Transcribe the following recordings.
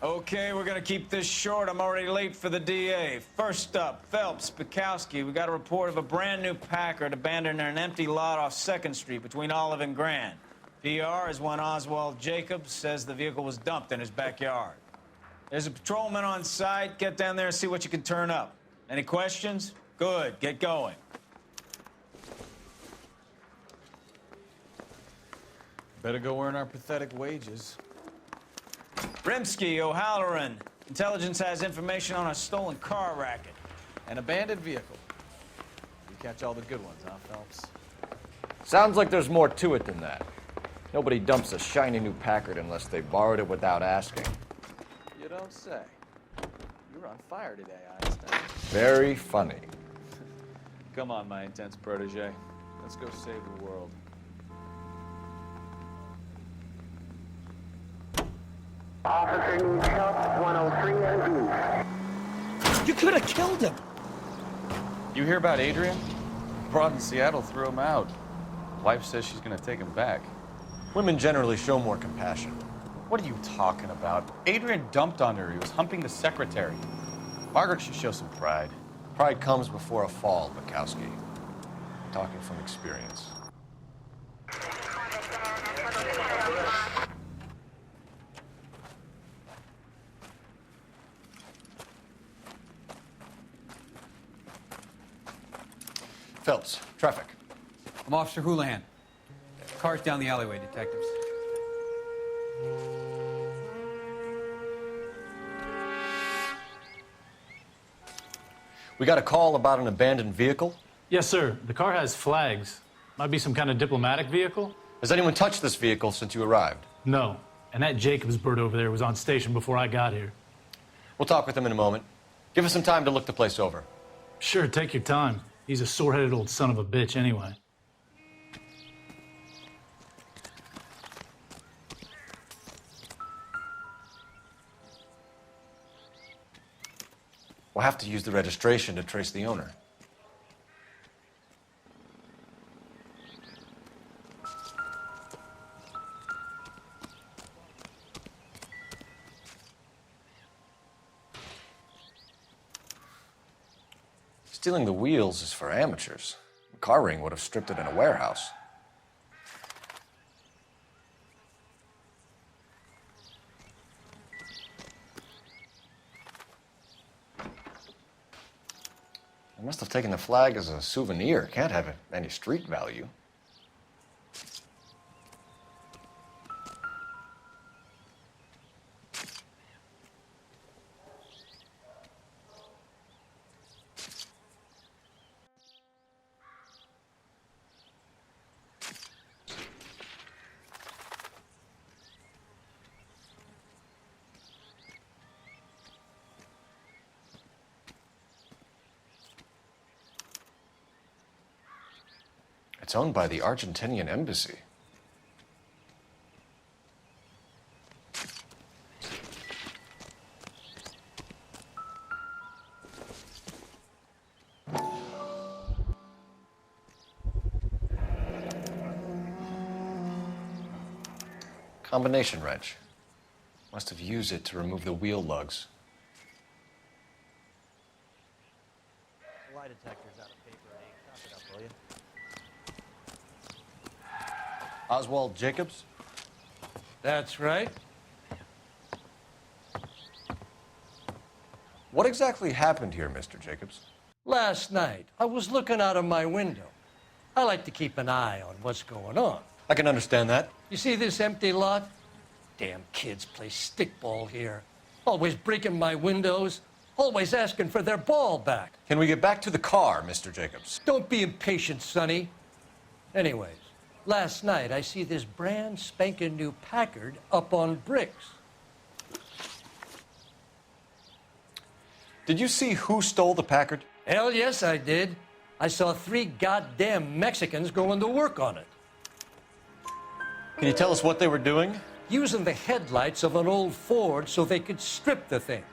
Okay, we're gonna keep this short. I'm already late for the DA. First up, Phelps, Bukowski. We got a report of a brand new Packard abandoned in an empty lot off 2nd Street between Olive and Grand. PR is one Oswald Jacobs says the vehicle was dumped in his backyard. There's a patrolman on site. Get down there and see what you can turn up. Any questions? Good, get going. Better go earn our pathetic wages. Rimsky, O'Halloran. Intelligence has information on a stolen car racket. An abandoned vehicle. You catch all the good ones, huh, Phelps? Sounds like there's more to it than that. Nobody dumps a shiny new Packard unless they borrowed it without asking. You don't say. You're on fire today, Einstein. Very funny. Come on, my intense protege. Let's go save the world. Officer needs help, 103 and You could have killed him. You hear about Adrian? Broad in Seattle threw him out. Wife says she's gonna take him back. Women generally show more compassion. What are you talking about? Adrian dumped on her. He was humping the secretary. Margaret should show some pride. Pride comes before a fall, Bukowski. Talking from experience. Phelps, traffic. I'm Officer Houlihan. Car's down the alleyway, detectives. We got a call about an abandoned vehicle. Yes, sir. The car has flags. Might be some kind of diplomatic vehicle? Has anyone touched this vehicle since you arrived? No. And that Jacobs bird over there was on station before I got here. We'll talk with him in a moment. Give us some time to look the place over. Sure, take your time. He's a sore-headed old son of a bitch anyway. We'll have to use the registration to trace the owner. Stealing the wheels is for amateurs. The car ring would have stripped it in a warehouse. They must have taken the flag as a souvenir. Can't have any street value. It's owned by the Argentinian embassy. Combination wrench. Must have used it to remove the wheel lugs. Lie detector's out of paper and ink. Knock it up, will you? Oswald Jacobs? That's right. What exactly happened here, Mr. Jacobs? Last night, I was looking out of my window. I like to keep an eye on what's going on. I can understand that. You see this empty lot? Damn kids play stickball here. Always breaking my windows. Always asking for their ball back. Can we get back to the car, Mr. Jacobs? Don't be impatient, Sonny. Anyways, last night I see this brand spanking new Packard up on bricks. Did you see who stole the Packard? Hell yes, I did. I saw 3 goddamn Mexicans going to work on it. Can you tell us what they were doing? Using the headlights of an old Ford so they could strip the thing.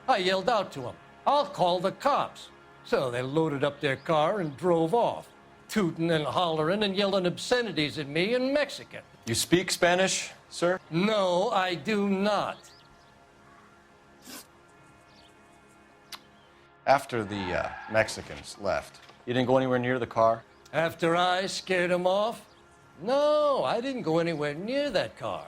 I yelled out to them, "I'll call the cops." So they loaded up their car and drove off, tooting and hollering and yelling obscenities at me in Mexican. You speak Spanish, sir? No, I do not. After the Mexicans left, you didn't go anywhere near the car? After I scared him off? No, I didn't go anywhere near that car.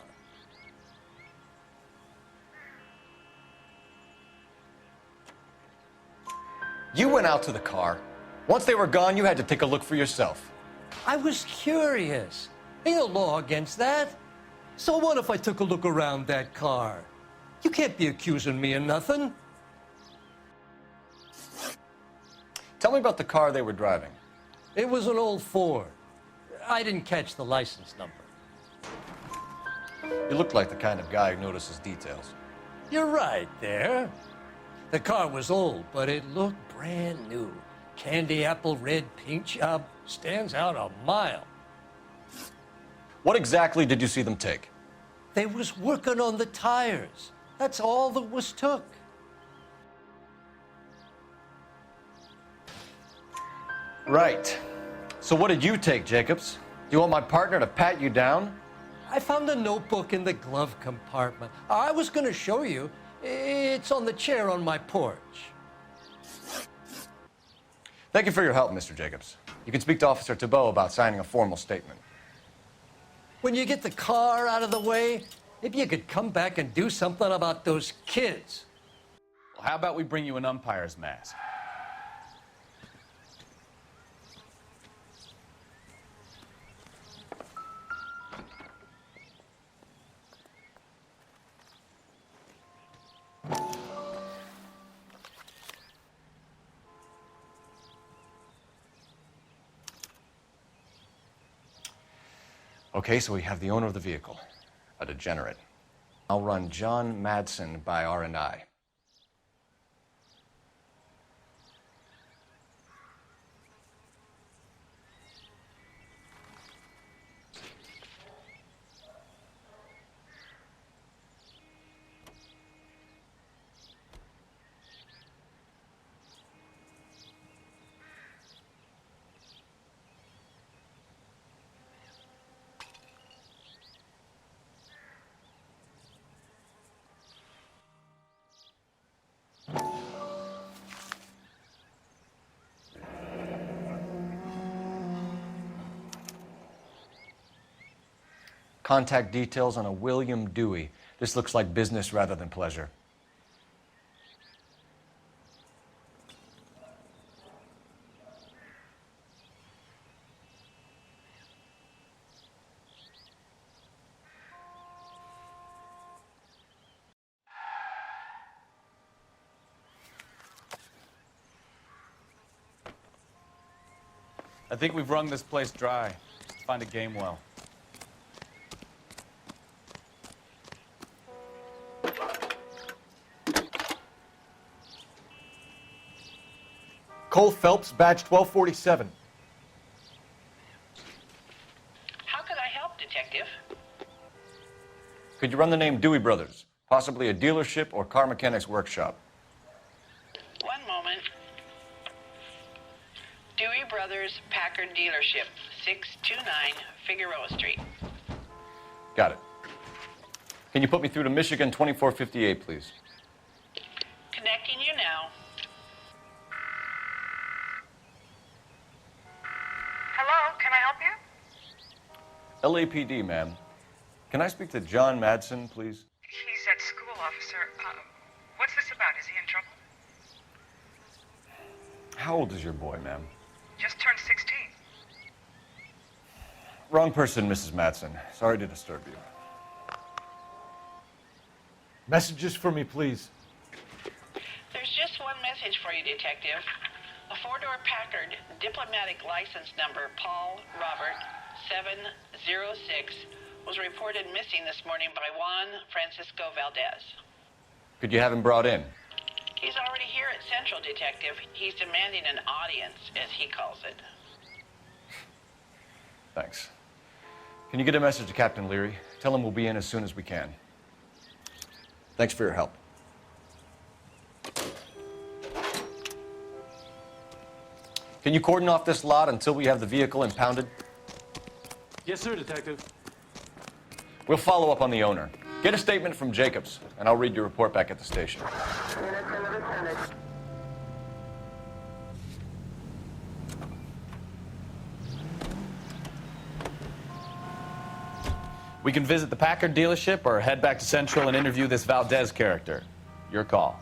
You went out to the car. Once they were gone, you had to take a look for yourself. I was curious. Ain't no law against that. So what if I took a look around that car? You can't be accusing me of nothing. Tell me about the car they were driving. It was an old Ford. I didn't catch the license number. You look like the kind of guy who notices details. You're right there. The car was old, but it looked brand new. Candy apple red paint job stands out a mile. What exactly did you see them take? They was working on the tires. That's all that was took. Right. So what did you take, Jacobs? Do you want my partner to pat you down? I found a notebook in the glove compartment. I was going to show you. It's on the chair on my porch. Thank you for your help, Mr. Jacobs. You can speak to Officer Thibault about signing a formal statement. When you get the car out of the way, maybe you could come back and do something about those kids. Well, how about we bring you an umpire's mask? Okay, so we have the owner of the vehicle, a degenerate. I'll run John Madsen by R&I. Contact details on a William Dewey. This looks like business rather than pleasure. I think we've wrung this place dry. Let's find a game well. Cole Phelps, badge 1247. How could I help, Detective? Could you run the name Dewey Brothers? Possibly a dealership or car mechanics workshop. One moment. Dewey Brothers Packard Dealership, 629 Figueroa Street. Got it. Can you put me through to Michigan 2458, please? Connecting you now. Hello, can I help you? LAPD, ma'am. Can I speak to John Madsen, please? He's at school, officer. What's this about? Is he in trouble? How old is your boy, ma'am? Just turned 16. Wrong person, Mrs. Madsen. Sorry to disturb you. Messages for me, please. There's just one message for you, Detective. A four-door Packard diplomatic license number Paul Robert 706 was reported missing this morning by Juan Francisco Valdez. Could you have him brought in? He's already here at Central, Detective. He's demanding an audience, as he calls it. Thanks. Can you get a message to Captain Leary? Tell him we'll be in as soon as we can. Thanks for your help. Can you cordon off this lot until we have the vehicle impounded? Yes, sir, Detective. We'll follow up on the owner. Get a statement from Jacobs, and I'll read your report back at the station. We can visit the Packard dealership or head back to Central and interview this Valdez character. Your call.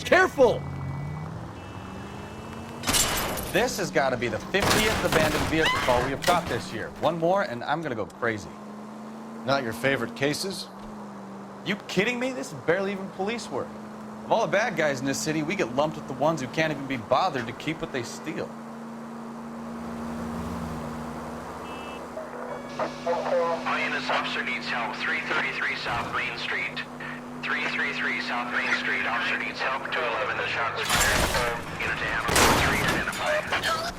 Careful! This has got to be the 50th abandoned vehicle call we have caught this year. One more, and I'm going to go crazy. Not your favorite cases? You kidding me? This is barely even police work. Of all the bad guys in this city, we get lumped with the ones who can't even be bothered to keep what they steal. This officer needs help. 333 South Main Street. 333 South Main Street. Officer needs help. 211, the shots fired. Unit to handle 3 identified.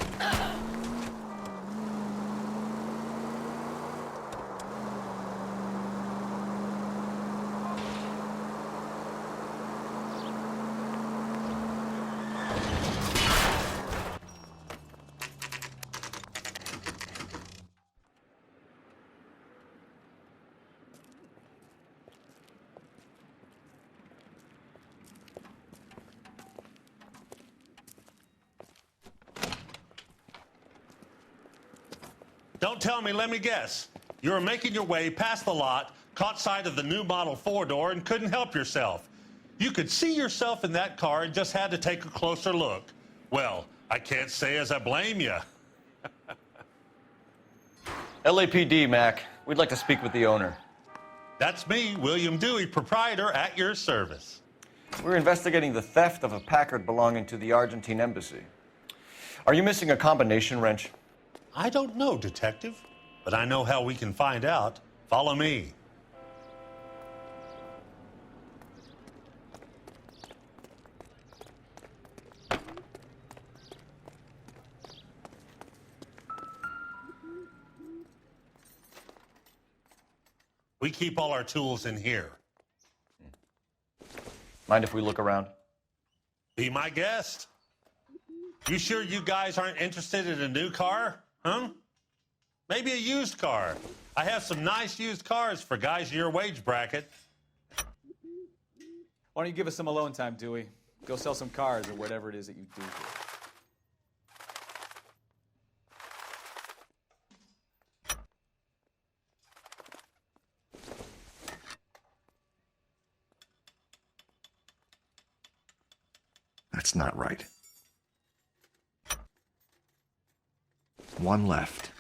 Don't tell me, let me guess. You were making your way past the lot, caught sight of the new model 4-door, and couldn't help yourself. You could see yourself in that car and just had to take a closer look. Well, I can't say as I blame you. LAPD, Mac. We'd like to speak with the owner. That's me, William Dewey, proprietor, at your service. We're investigating the theft of a Packard belonging to the Argentine embassy. Are you missing a combination wrench? I don't know, Detective, but I know how we can find out. Follow me. We keep all our tools in here. Mind if we look around? Be my guest. You sure you guys aren't interested in a new car? Huh? Maybe a used car. I have some nice used cars for guys in your wage bracket. Why don't you give us some alone time, Dewey? Go sell some cars or whatever it is that you do here. That's not right. One left.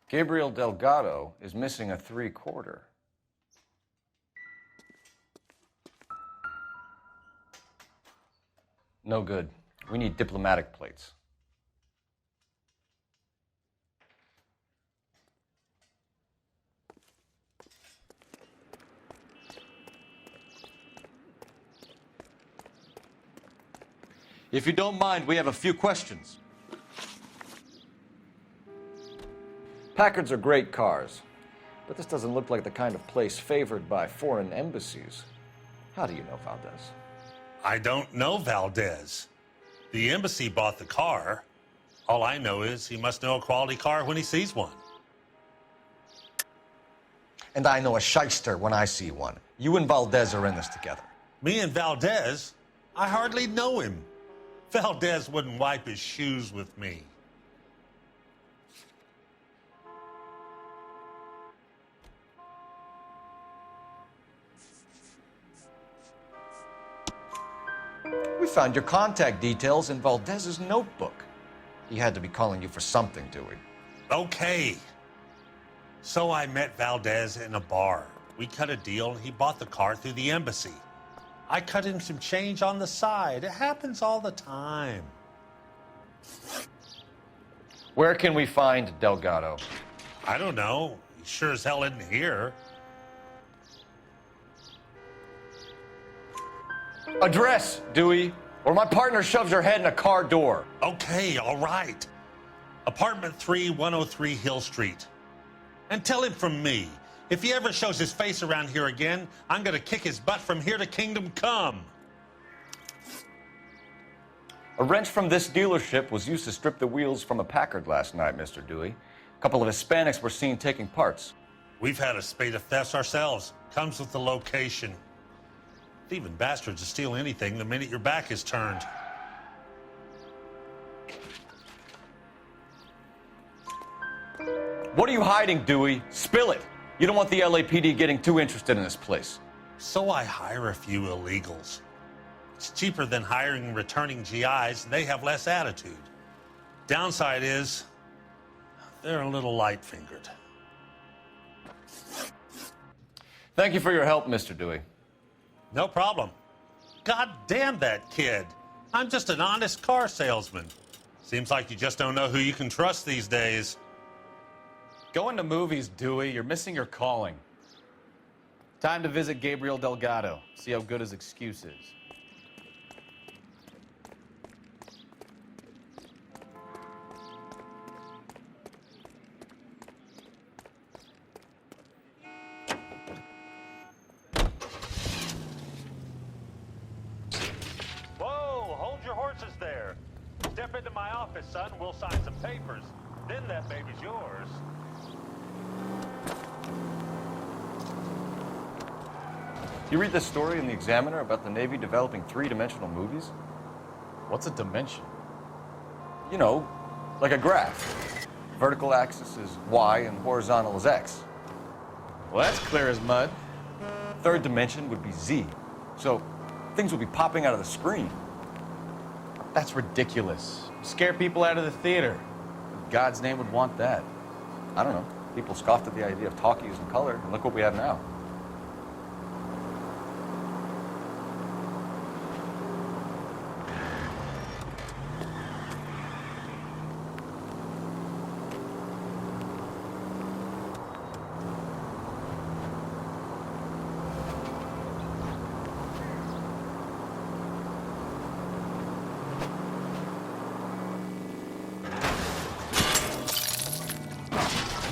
Gabriel Delgado is missing a 3/4. No good. We need diplomatic plates. If you don't mind, we have a few questions. Packards are great cars, but this doesn't look like the kind of place favored by foreign embassies. How do you know Valdez? I don't know Valdez. The embassy bought the car. All I know is he must know a quality car when he sees one. And I know a shyster when I see one. You and Valdez are in this together. Me and Valdez? I hardly know him. Valdez wouldn't wipe his shoes with me. We found your contact details in Valdez's notebook. He had to be calling you for something, Dewey. Okay. So I met Valdez in a bar. We cut a deal and he bought the car through the embassy. I cut him some change on the side. It happens all the time. Where can we find Delgado? I don't know. He sure as hell isn't here. Address, Dewey, or my partner shoves your head in a car door. Okay, all right. Apartment 3, 103 Hill Street. And tell him from me, if he ever shows his face around here again, I'm gonna kick his butt from here to Kingdom Come. A wrench from this dealership was used to strip the wheels from a Packard last night, Mr. Dewey. A couple of Hispanics were seen taking parts. We've had a spate of thefts ourselves. Comes with the location. Thieving bastards will steal anything the minute your back is turned. What are you hiding, Dewey? Spill it. You don't want the LAPD getting too interested in this place. So I hire a few illegals. It's cheaper than hiring returning GIs, and they have less attitude. Downside is, they're a little light-fingered. Thank you for your help, Mr. Dewey. No problem. God damn that kid. I'm just an honest car salesman. Seems like you just don't know who you can trust these days. Going to movies, Dewey. You're missing your calling. Time to visit Gabriel Delgado. See how good his excuse is. Whoa, hold your horses there. Step into my office, son. We'll sign some papers. Then that baby's yours. You read this story in the Examiner about the Navy developing three-dimensional movies? What's a dimension? You know, like a graph. Vertical axis is Y and horizontal is X. Well, that's clear as mud. Third dimension would be Z. So things would be popping out of the screen. That's ridiculous. Scare people out of the theater. In God's name would want that. I don't know. People scoffed at the idea of talkies in color, and look what we have now.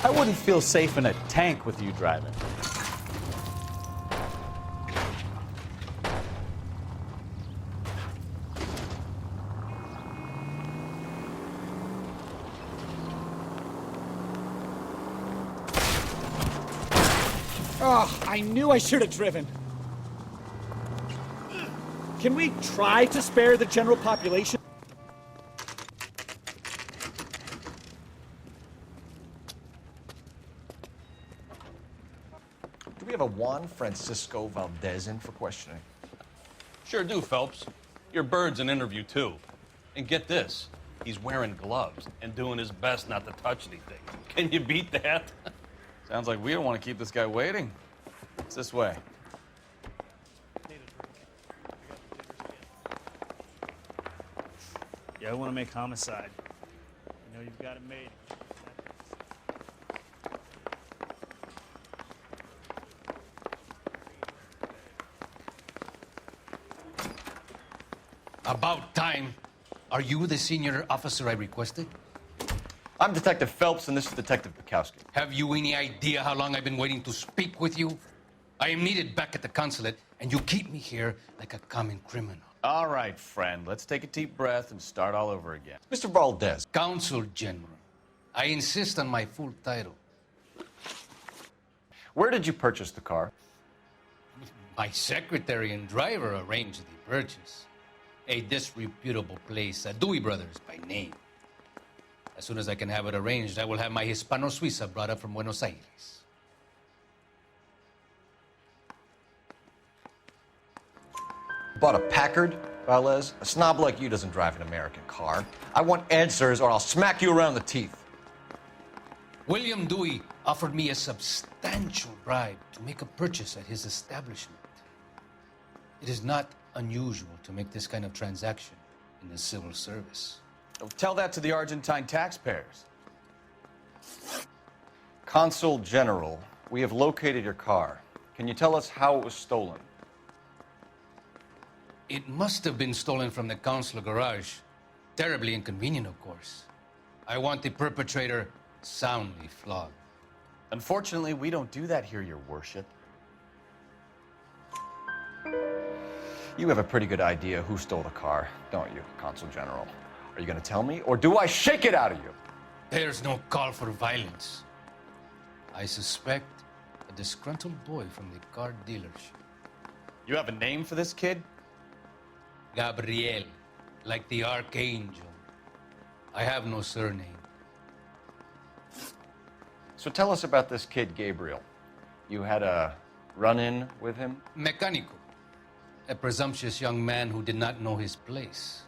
I wouldn't feel safe in a tank with you driving. Oh, I knew I should have driven. Can we try to spare the general population? Do we have a Juan Francisco Valdez in for questioning? Sure do, Phelps. Your bird's an interview, too. And get this, he's wearing gloves and doing his best not to touch anything. Can you beat that? Sounds like we don't want to keep this guy waiting. It's this way. Yeah, I want to make homicide. You know you've got it made. About time. Are you the senior officer I requested? I'm Detective Phelps, and this is Detective Bukowski. Have you any idea how long I've been waiting to speak with you? I am needed back at the consulate, and you keep me here like a common criminal. All right, friend. Let's take a deep breath and start all over again. Mr. Valdez. Consul General. I insist on my full title. Where did you purchase the car? My secretary and driver arranged the purchase. A disreputable place, Dewey Brothers by name. As soon as I can have it arranged, I will have my Hispano Suiza brought up from Buenos Aires. Bought a Packard, Valdez? A snob like you doesn't drive an American car. I want answers or I'll smack you around the teeth. William Dewey offered me a substantial bribe to make a purchase at his establishment. It is not unusual to make this kind of transaction in the civil service. Tell that to the Argentine taxpayers. Consul General, we have located your car. Can you tell us how it was stolen? It must have been stolen from the consular garage. Terribly inconvenient, of course. I want the perpetrator soundly flogged. Unfortunately, we don't do that here, Your Worship. You have a pretty good idea who stole the car, don't you, Consul General? Are you going to tell me, or do I shake it out of you? There's no call for violence. I suspect a disgruntled boy from the car dealership. You have a name for this kid? Gabriel, like the archangel. I have no surname. So tell us about this kid, Gabriel. You had a run-in with him? Mecánico. A presumptuous young man who did not know his place.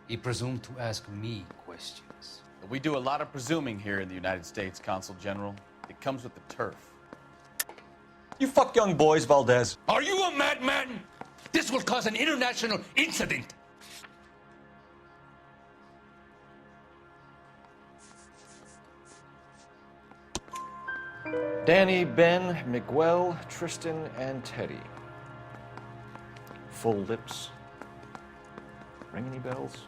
He presumed to ask me questions. We do a lot of presuming here in the United States, Consul General. It comes with the turf. You fuck young boys, Valdez. Are you a madman? This will cause an international incident. Danny, Ben, Miguel, Tristan, and Teddy. Full lips. Ring any bells?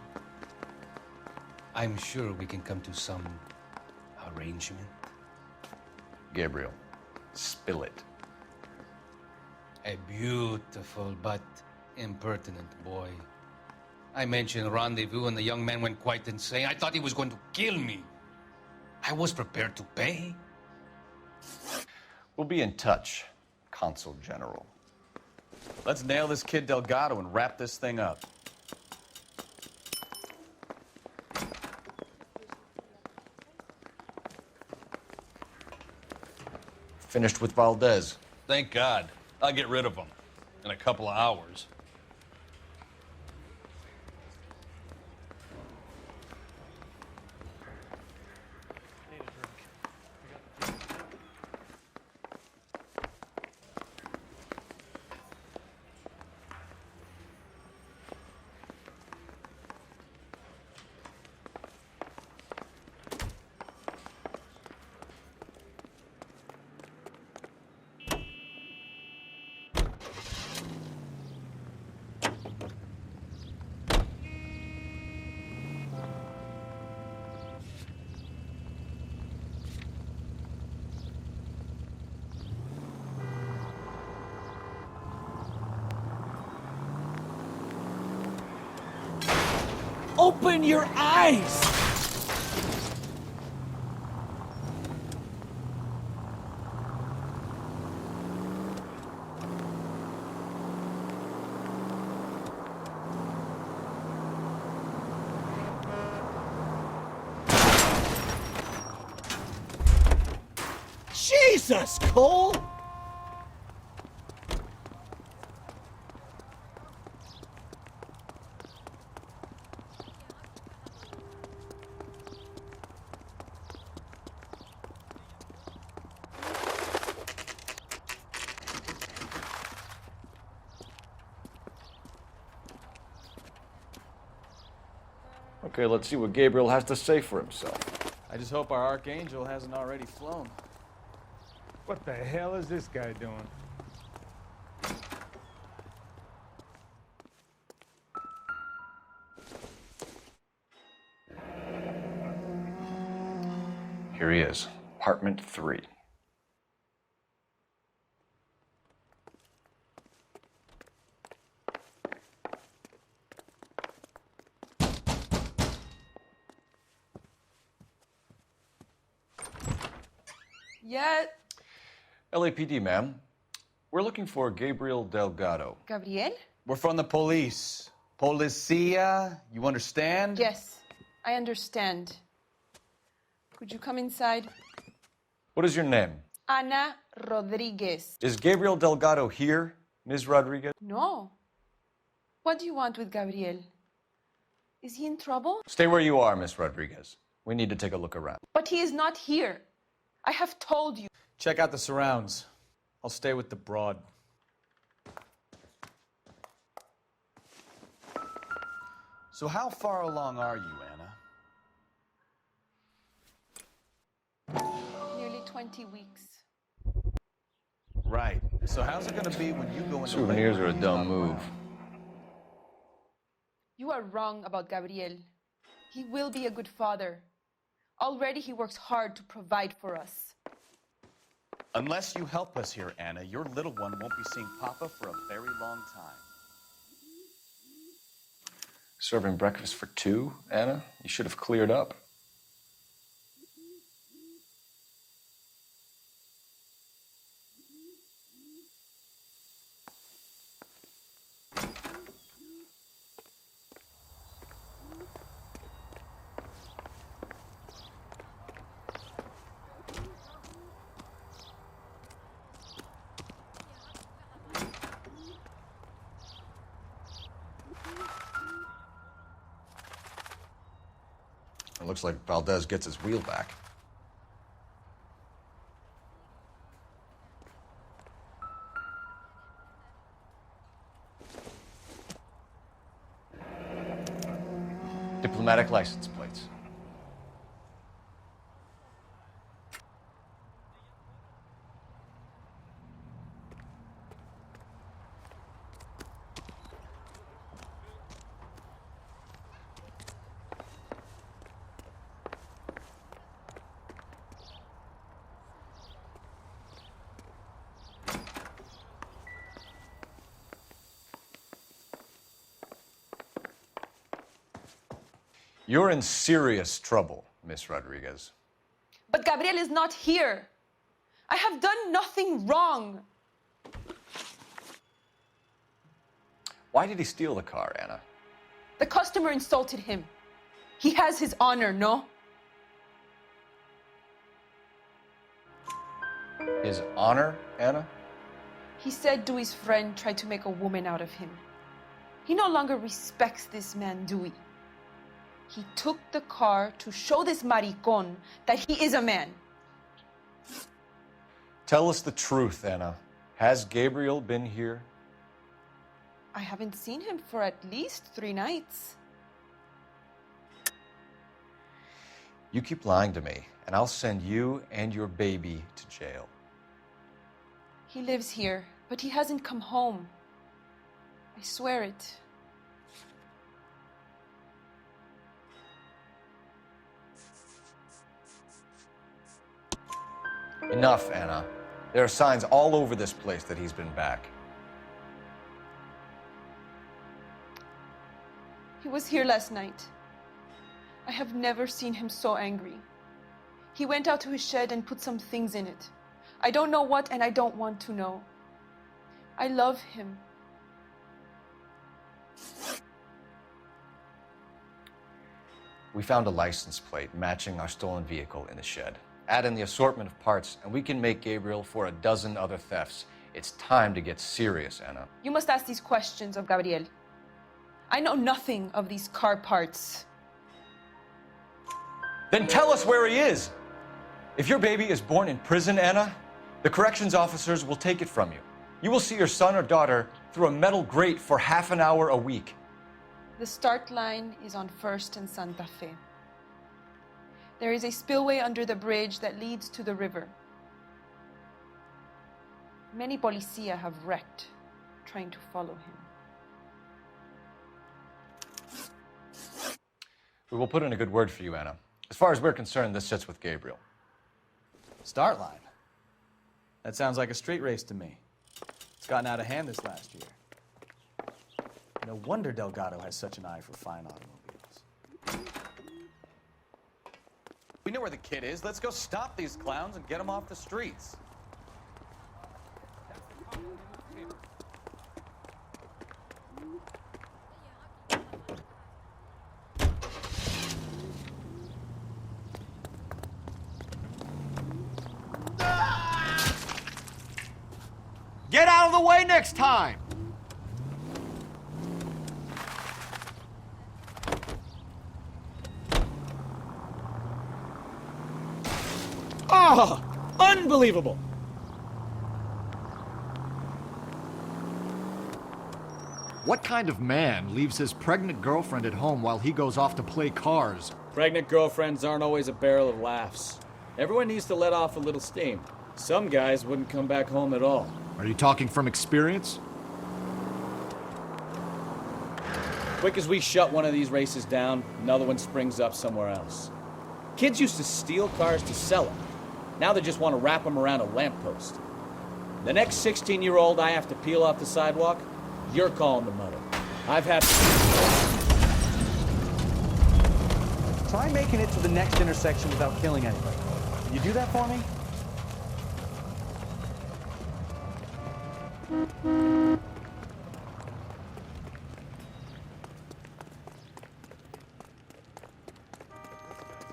I'm sure we can come to some arrangement. Gabriel, spill it. A beautiful but impertinent boy. I mentioned rendezvous and the young man went quite insane. I thought he was going to kill me. I was prepared to pay. We'll be in touch, Consul General. Let's nail this kid Delgado and wrap this thing up. Finished with Valdez. Thank God. I'll get rid of him in a couple of hours. Open your eyes! Jesus, Cole! Okay, let's see what Gabriel has to say for himself. I just hope our archangel hasn't already flown. What the hell is this guy doing? Here he is, apartment 3. Yeah. LAPD, ma'am. We're looking for Gabriel Delgado. Gabriel? We're from the police. Policia, you understand? Yes, I understand. Could you come inside? What is your name? Ana Rodriguez. Is Gabriel Delgado here, Ms. Rodriguez? No. What do you want with Gabriel? Is he in trouble? Stay where you are, Ms. Rodriguez. We need to take a look around. But he is not here. I have told you. Check out the surrounds. I'll stay with the broad. So how far along are you, Anna? Nearly 20 weeks. Right. So how's it going to be when you go into Souvenirs are a dumb move. You are wrong about Gabriel. He will be a good father. Already he works hard to provide for us. Unless you help us here, Anna, your little one won't be seeing Papa for a very long time. Serving breakfast for two, Anna? You should have cleared up. It looks like Valdez gets his wheel back. Diplomatic license plates. You're in serious trouble, Miss Rodriguez. But Gabriel is not here. I have done nothing wrong. Why did he steal the car, Anna? The customer insulted him. He has his honor, no? His honor, Anna? He said Dewey's friend tried to make a woman out of him. He no longer respects this man, Dewey. He took the car to show this maricón that he is a man. Tell us the truth, Anna. Has Gabriel been here? I haven't seen him for at least 3 nights. You keep lying to me, and I'll send you and your baby to jail. He lives here, but he hasn't come home. I swear it. Enough, Anna. There are signs all over this place that he's been back. He was here last night. I have never seen him so angry. He went out to his shed and put some things in it. I don't know what, and I don't want to know. I love him. We found a license plate matching our stolen vehicle in the shed. Add in the assortment of parts, and we can make Gabriel for a dozen other thefts. It's time to get serious, Anna. You must ask these questions of Gabriel. I know nothing of these car parts. Then tell us where he is! If your baby is born in prison, Anna, the corrections officers will take it from you. You will see your son or daughter through a metal grate for half an hour a week. The start line is on 1st and Santa Fe. There is a spillway under the bridge that leads to the river. Many policia have wrecked trying to follow him. We will put in a good word for you, Anna. As far as we're concerned, this sits with Gabriel. Start line? That sounds like a street race to me. It's gotten out of hand this last year. No wonder Delgado has such an eye for fine automobiles. We know where the kid is. Let's go stop these clowns and get them off the streets. Get out of the way next time! Oh, unbelievable! What kind of man leaves his pregnant girlfriend at home while he goes off to play cars? Pregnant girlfriends aren't always a barrel of laughs. Everyone needs to let off a little steam. Some guys wouldn't come back home at all. Are you talking from experience? Quick as we shut one of these races down, another one springs up somewhere else. Kids used to steal cars to sell them. Now they just want to wrap them around a lamppost. The next 16-year-old I have to peel off the sidewalk, you're calling the mother. I've had... Try making it to the next intersection without killing anybody. Can you do that for me?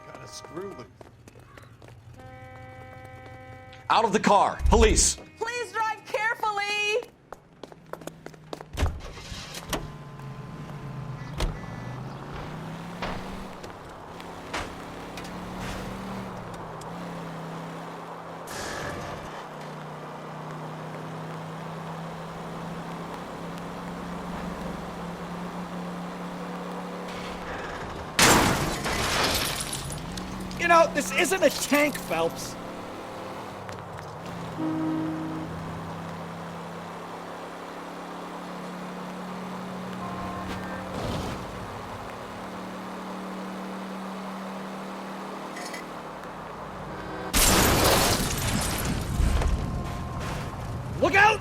Got a screw loose. Out of the car. Police. Please drive carefully! You know, this isn't a tank, Phelps. Look out!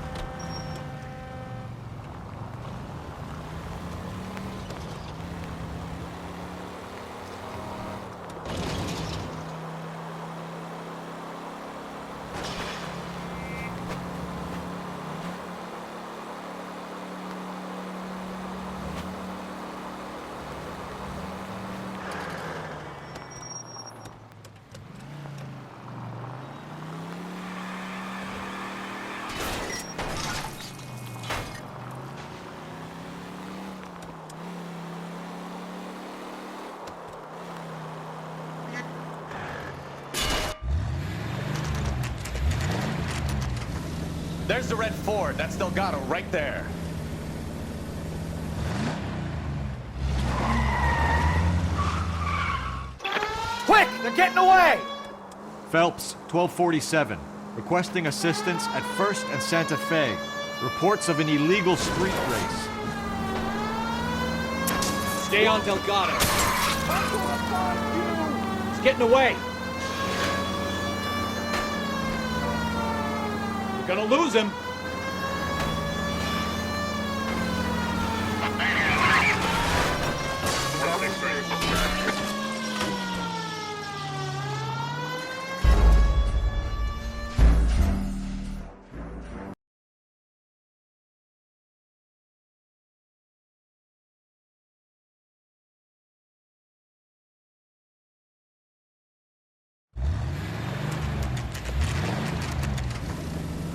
There's the red Ford. That's Delgado right there. Quick! They're getting away! Phelps, 1247. Requesting assistance at 1st and Santa Fe. Reports of an illegal street race. Stay on Delgado. He's getting away. We're gonna lose him.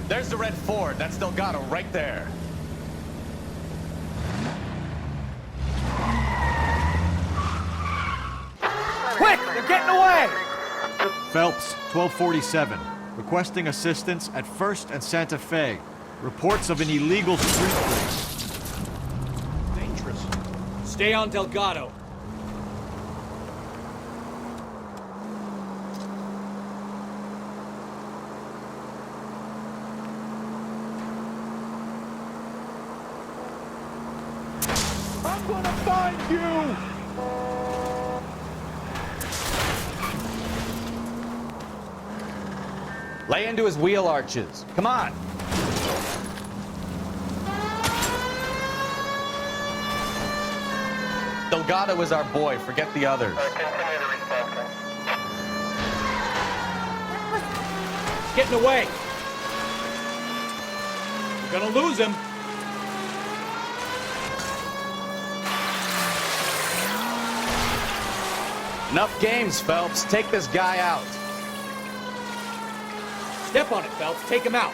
There's the red Ford. That's Delgado right there. Quick! They're getting away! Phelps, 1247. Requesting assistance at 1st and Santa Fe. Reports of an illegal street race. Dangerous. Stay on Delgado. I'm gonna find you! Lay into his wheel arches. Come on. Delgado is our boy. Forget the others. He's getting away. We're gonna lose him. Enough games, Phelps. Take this guy out. Step on it, Phelps. Take him out.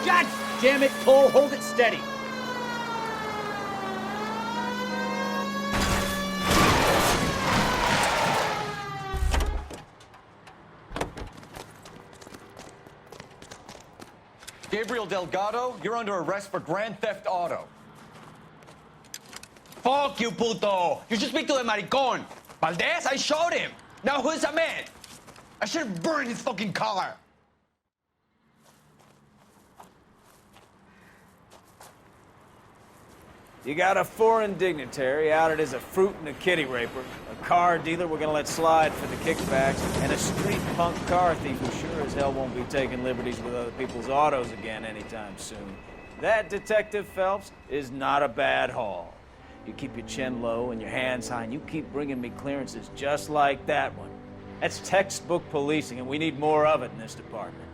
God damn it, Cole. Hold it steady. Gabriel Delgado, you're under arrest for grand theft auto. Fuck you, puto! You should speak to the maricon. Valdez, I showed him. Now who's a man? I should have burned his fucking car. You got a foreign dignitary outed as a fruit and a kitty raper, a car dealer we're gonna let slide for the kickbacks, and a street punk car thief who sure as hell won't be taking liberties with other people's autos again anytime soon. That, Detective Phelps, is not a bad haul. You keep your chin low and your hands high, and you keep bringing me clearances just like that one. That's textbook policing, and we need more of it in this department.